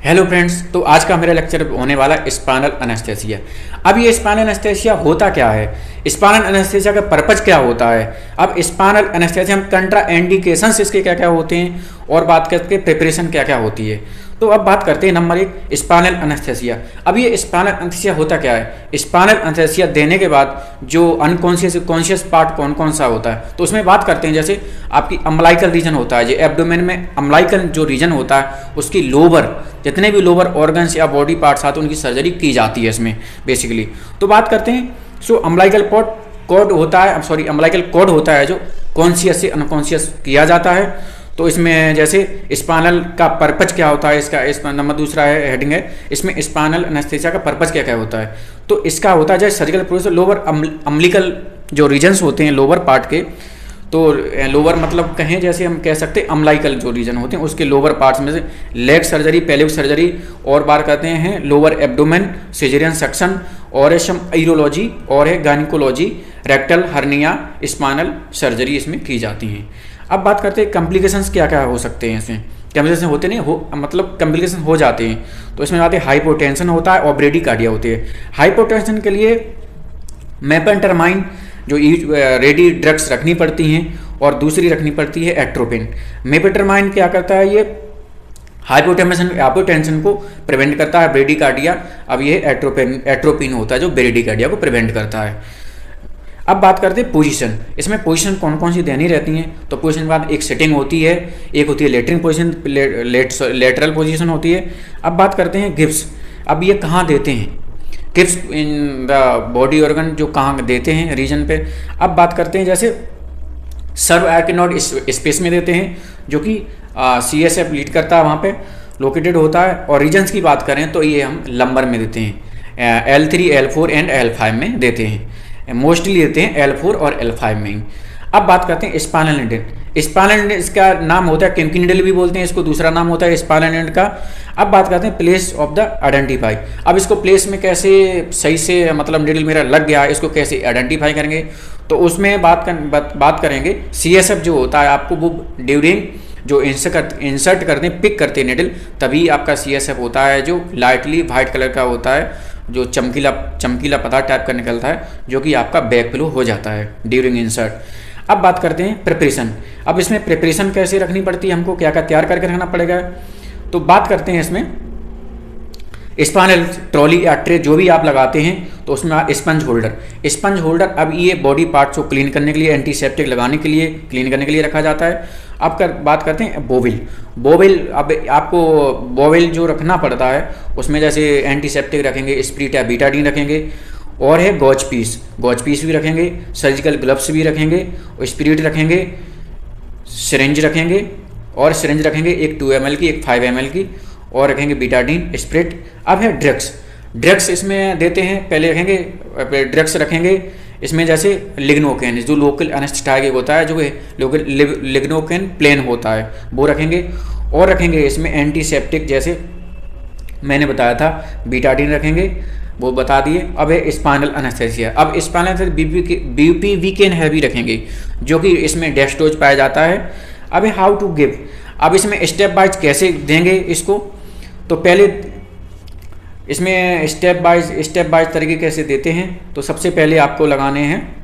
Hello friends, तो आज का मेरा लेक्चर होने वाला स्पाइनल एनेस्थीसिया। अब ये स्पाइनल एनेस्थीसिया होता क्या है, स्पाइनल एनेस्थीसिया का पर्पज क्या होता है। अब स्पाइनल एनेस्थीसिया हम कंट्रा इंडिकेशंस इसके क्या क्या होते हैं और बात करके प्रिपरेशन क्या क्या होती है। तो अब बात करते हैं नंबर 1 स्पाइनल एनेस्थीसिया। अब ये स्पाइनल एनेस्थीसिया होता क्या है। स्पाइनल एनेस्थीसिया देने के बाद जो अनकॉन्शियस कॉन्शियस पार्ट कौन कौन सा होता है, तो उसमें बात करते हैं जैसे आपकी अम्बलाइकल रीजन होता है, जो एब्डोमेन में अम्बलाइकल जो रीजन होता है उसकी लोअर जितने भी लोअर ऑर्गन्स या बॉडी पार्ट्स आते हैं उनकी सर्जरी की जाती है इसमें बेसिकली। तो बात करते हैं सो अम्बलाइकल कॉर्ड होता है, सॉरी अम्बलाइकल कॉर्ड होता है जो कॉन्शियस से अनकॉन्शियस किया जाता है। तो इसमें जैसे स्पाइनल का पर्पज क्या होता है, इसका नंबर दूसरा है हेडिंग है, इसमें स्पाइनल एनेस्थीसिया का पर्पज क्या क्या होता है। तो इसका होता है जैसे सर्जिकल प्रोसेस लोअर अम्बलिकल जो रीजन्स होते हैं लोअर पार्ट के, तो लोअर मतलब कहें जैसे हम कह सकते हैं अम्बलाइकल जो रीजन होते हैं उसके लोअर पार्ट्स में से लेग सर्जरी, पेल्विक सर्जरी और बात करते हैं लोअर एब्डोमेन, सिजेरियन सेक्शन और यूरोलॉजी और है gynaecology, rectal hernia, spinal surgery इसमें की जाती हैं। अब बात करते हैं कॉम्प्लिकेशंस क्या क्या हो सकते हैं इसमें। कॉम्प्लिकेशन होते नहीं हो मतलब कॉम्प्लिकेशन हो जाते हैं, तो इसमें आते हैं हाइपोटेंशन होता है और ब्रेडिकार्डिया होती है। हाइपोटेंशन के लिए मेपेंटरमाइन जो रेडी ड्रग्स रखनी पड़ती हैं और दूसरी रखनी पड़ती है एट्रोपिन। मेपेंटरमाइन क्या करता है, ये हाइपोटेंशन को प्रिवेंट करता है, ब्रेडिकार्डिया अब ये एट्रोपिन होता है जो ब्रेडिकार्डिया को प्रिवेंट करता है। अब बात करते हैं पोजीशन। इसमें पोजीशन कौन कौन सी देनी रहती हैं, तो पोजीशन के बाद एक सिटिंग होती है, एक होती है लेटरिंग पोजीशन, लेटरल पोजीशन होती है। अब बात करते हैं गिब्स। अब ये कहाँ देते हैं, Gibbs in the body organ जो कहाँ देते हैं रीजन पे। अब बात करते हैं जैसे सर्व आर्किनोड स्पेस में देते हैं जो कि CSF लीड करता है, वहाँ पे लोकेटेड होता है। और रीजन्स की बात करें तो ये हम लंबर में देते हैं, L3, L4 एंड L5 में देते हैं, मोस्टली देते हैं L4 और L5 में ही। अब बात करते हैं स्पाइनल निडल। स्पाइनल निडल इसका नाम होता है किंकी निडल भी बोलते हैं इसको, दूसरा नाम होता है स्पाइनल निडल का। अब बात करते हैं प्लेस ऑफ द आइडेंटिफाई। अब इसको प्लेस में कैसे सही से मतलब निडल मेरा लग गया है इसको कैसे आइडेंटिफाई करेंगे, तो उसमें बात करेंगे CSF जो होता है आपको वो ड्यूरिंग जो इंसर्ट करते हैं पिक करते हैं निडल, तभी आपका CSF होता है जो लाइटली वाइट कलर का होता है, जो चमकीला पदार्थ टाइप का निकलता है जो कि आपका बैक फ्लो हो जाता है ड्यूरिंग इंसर्ट। अब बात करते हैं प्रिपरेशन। अब इसमें प्रिपरेशन कैसे रखनी पड़ती है, हमको क्या क्या तैयार करके रखना पड़ेगा। तो बात करते हैं इसमें स्पाइनल ट्रॉली या ट्रे जो भी आप लगाते हैं तो उसमें स्पंज होल्डर। अब ये बॉडी पार्ट्स को क्लीन करने के लिए, एंटीसेप्टिक लगाने के लिए, क्लीन करने के लिए रखा जाता है। अब बात करते हैं बोविल। अब आपको बोविल जो रखना पड़ता है उसमें जैसे एंटीसेप्टिक रखेंगे, स्प्रिट या बीटाडीन रखेंगे और है गॉज पीस भी रखेंगे, सर्जिकल ग्लव्स भी रखेंगे, स्प्रिट रखेंगे, सिरिंज रखेंगे एक 2 ml की, एक 5 ml की और रखेंगे बीटाडीन स्प्रिट। अब है ड्रग्स इसमें देते हैं, पहले रखेंगे ड्रग्स रखेंगे इसमें जैसे लिग्नोकेन जो लोकल एनेस्थेटिक होता है, जो लिग्नोकेन प्लेन होता है वो रखेंगे। और रखेंगे इसमें एंटीसेप्टिक जैसे मैंने बताया था बीटाडीन रखेंगे, वो बता दिए। अब है स्पाइनल एनेस्थीसिया। अब स्पाइनल एनेस्थीसिया BPV हैवी रखेंगे जो कि इसमें डेस्टोज पाया जाता है। अब है हाउ टू गिव। अब इसमें स्टेप वाइज कैसे देंगे इसको, तो पहले इसमें स्टेप वाइज तरीके कैसे देते हैं। तो सबसे पहले आपको लगाने हैं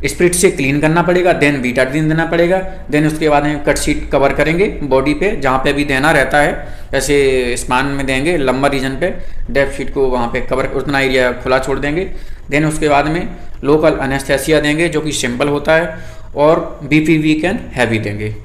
स्प्रिट से क्लीन करना पड़ेगा, देन बीटाडीन देना पड़ेगा, देन उसके बाद हम कट शीट कवर करेंगे बॉडी पे जहाँ पे भी देना रहता है, जैसे स्पाइन में देंगे लंबर रीजन पे, डेप्थ शीट को वहाँ पे कवर उतना एरिया खुला छोड़ देंगे। देन उसके बाद में लोकल एनेस्थीसिया देंगे जो कि सिंपल होता है और BPV हैवी देंगे।